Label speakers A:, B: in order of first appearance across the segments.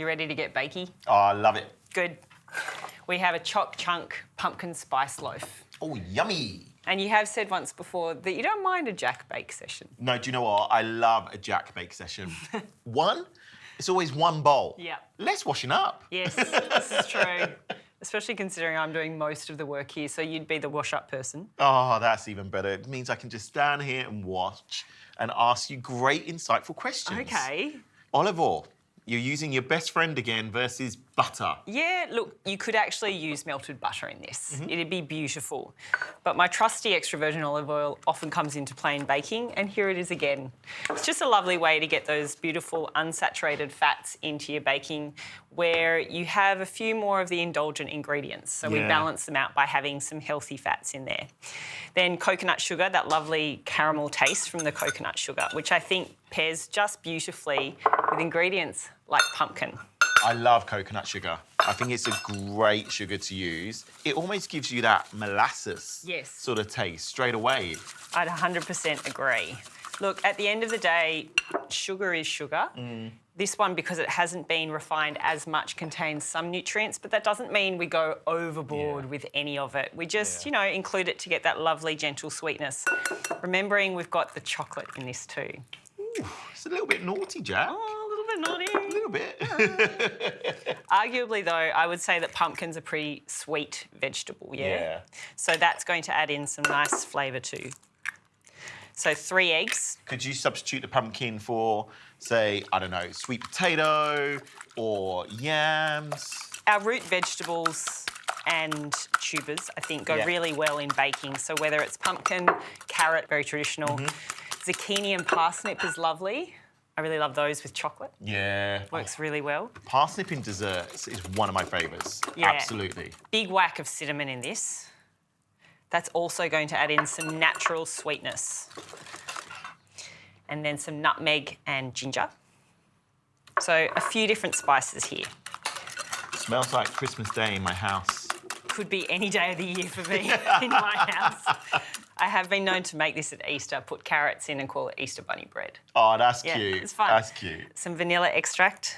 A: You ready to get bakey?
B: Oh, I love it.
A: Good. We have a Choc chunk pumpkin spice loaf.
B: Oh, yummy.
A: And you have said once before that you don't mind a Jack bake session.
B: No, do you know what? I love a Jack bake session. It's always one bowl.
A: Yeah.
B: Less washing up.
A: Yes, this is true. Especially considering I'm doing most of the work here, so you'd be the wash-up person.
B: Oh, that's even better. It means I can just stand here and watch and ask you great, insightful questions.
A: Okay.
B: Olive oil. You're using your best friend again versus butter.
A: Yeah, look, you could actually use melted butter in this.
B: Mm-hmm.
A: It'd be beautiful. But my trusty extra virgin olive oil often comes into play in baking, and here it is again. It's just a lovely way to get those beautiful unsaturated fats into your baking where you have a few more of the indulgent ingredients. So we balance them out by having some healthy fats in there. Then coconut sugar, that lovely caramel taste from the coconut sugar, which I think pairs just beautifully with ingredients like pumpkin.
B: I love coconut sugar. I think it's a great sugar to use. It almost gives you that molasses sort of taste straight away.
A: I'd 100% agree. Look, at the end of the day, sugar is sugar. This one, because it hasn't been refined as much, contains some nutrients, but that doesn't mean we go overboard with any of it. We just, you know, include it to get that lovely, gentle sweetness. Remembering we've got the chocolate in this too.
B: Ooh, it's a little bit naughty, Jack.
A: Oh, a little bit naughty.
B: A little bit.
A: Arguably, though, I would say that pumpkin's a pretty sweet vegetable, yeah? So that's going to add in some nice flavour too. So 3 eggs.
B: Could you substitute the pumpkin for, say, I don't know, sweet potato or yams?
A: Our root vegetables and tubers, I think, go really well in baking. So whether it's pumpkin, carrot, very traditional. Zucchini and parsnip is lovely. I really love those with chocolate.
B: Yeah.
A: Works really well.
B: Parsnip in desserts is one of my favourites.
A: Yeah.
B: Absolutely.
A: Big whack of cinnamon in this. That's also going to add in some natural sweetness. And then some nutmeg and ginger. So a few different spices here.
B: Smells like Christmas Day in my house.
A: Could be any day of the year for me in my house. I have been known to make this at Easter, put carrots in and call it Easter bunny bread.
B: Oh, that's cute.
A: It's fun.
B: That's cute.
A: Some vanilla extract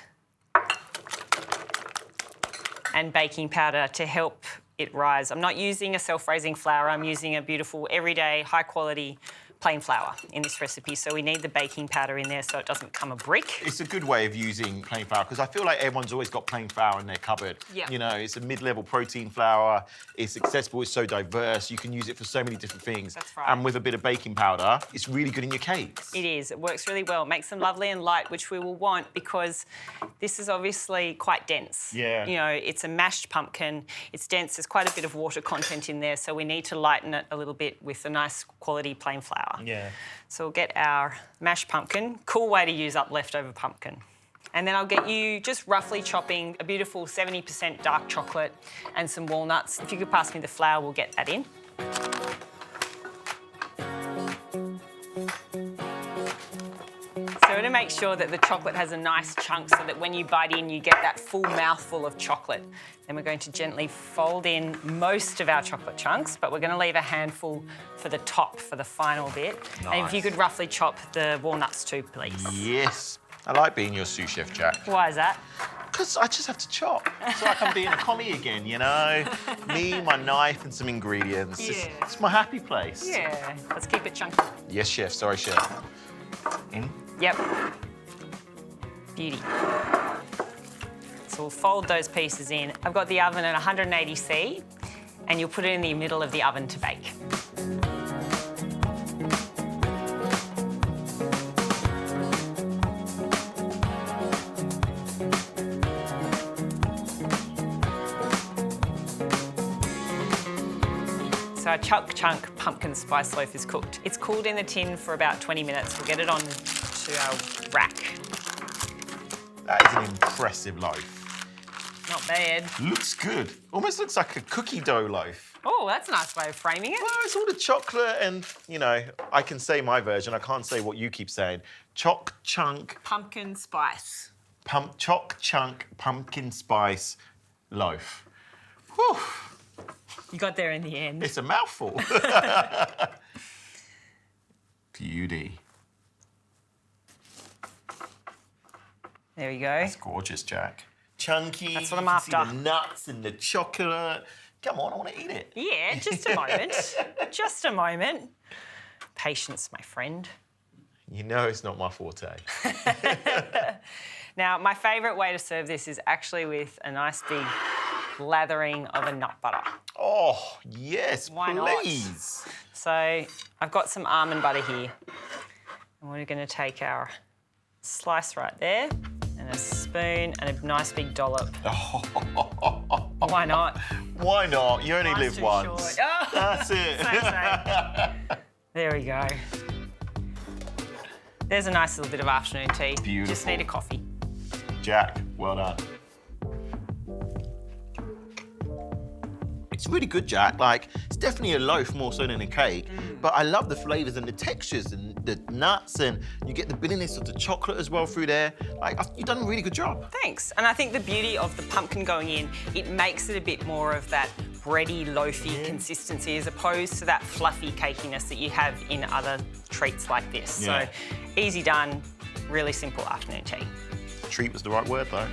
A: and baking powder to help it rise. I'm not using a self-raising flour. I'm using a beautiful, everyday, high-quality plain flour in this recipe. So we need the baking powder in there so it doesn't become a brick.
B: It's a good way of using plain flour because I feel like everyone's always got plain flour in their cupboard.
A: Yeah.
B: You know, it's a mid-level protein flour. It's accessible. It's so diverse. You can use it for so many different things.
A: That's right.
B: And with a bit of baking powder, it's really good in your cakes.
A: It is. It works really well. It makes them lovely and light, which we will want because this is obviously quite dense.
B: Yeah.
A: You know, it's a mashed pumpkin. It's dense. There's quite a bit of water content in there, so we need to lighten it a little bit with a nice quality plain flour.
B: Yeah.
A: So we'll get our mashed pumpkin. Cool way to use up leftover pumpkin. And then I'll get you just roughly chopping a beautiful 70% dark chocolate and some walnuts. If you could pass me the flour, we'll get that in. So to make sure that the chocolate has a nice chunk so that when you bite in, you get that full mouthful of chocolate. Then we're going to gently fold in most of our chocolate chunks, but we're going to leave a handful for the top for the final bit.
B: Nice.
A: And if you could roughly chop the walnuts too, please.
B: Yes. I like being your sous chef, Jack.
A: Why is that?
B: Because I just have to chop. It's like I'm being a commie again, you know? Me, my knife, and some ingredients.
A: Yeah.
B: It's my happy place.
A: Yeah. Let's keep it chunky.
B: Yes, chef. Sorry, chef. In.
A: Yep. Beauty. So we'll fold those pieces in. I've got the oven at 180°, and you'll put it in the middle of the oven to bake. So our Choc chunk pumpkin spice loaf is cooked. It's cooled in the tin for about 20 minutes. We'll get it on to our rack.
B: That is an impressive loaf.
A: Not bad.
B: Looks good. Almost looks like a cookie dough loaf.
A: Oh, that's a nice way of framing it.
B: Well, it's all the chocolate and, you know, I can say my version. I can't say what you keep saying. Choc chunk.
A: Pumpkin spice.
B: Choc chunk pumpkin spice loaf. Whew.
A: You got there in the end.
B: It's a mouthful. Beauty.
A: There we go.
B: That's gorgeous, Jack. chunky.
A: That's what I'm
B: you can
A: after.
B: See the nuts and the chocolate. Come on, I want to eat it.
A: Yeah, just a moment. Just a moment. Patience, my friend.
B: You know it's not my forte.
A: Now, my favourite way to serve this is actually with a nice big lathering of a nut butter.
B: Oh, yes,
A: Why
B: please.
A: not? So I've got some almond butter here. And we're going to take our slice right there and a spoon and a nice big dollop. Why not?
B: Why not? You only
A: Life's
B: live
A: too
B: once.
A: short. Oh,
B: That's it.
A: same. There we go. There's a nice little bit of afternoon tea.
B: Beautiful.
A: Just need a coffee.
B: Jack, well done. It's really good, Jack. Like, it's definitely a loaf more so than a cake, but I love the flavours and the textures and the nuts, and you get the bitterness of the chocolate as well through there. Like, you've done a really good job.
A: Thanks. And I think the beauty of the pumpkin going in, it makes it a bit more of that bready, loafy consistency as opposed to that fluffy cakiness that you have in other treats like this.
B: Yeah.
A: So easy done, really simple afternoon tea.
B: Treat was the right word, though.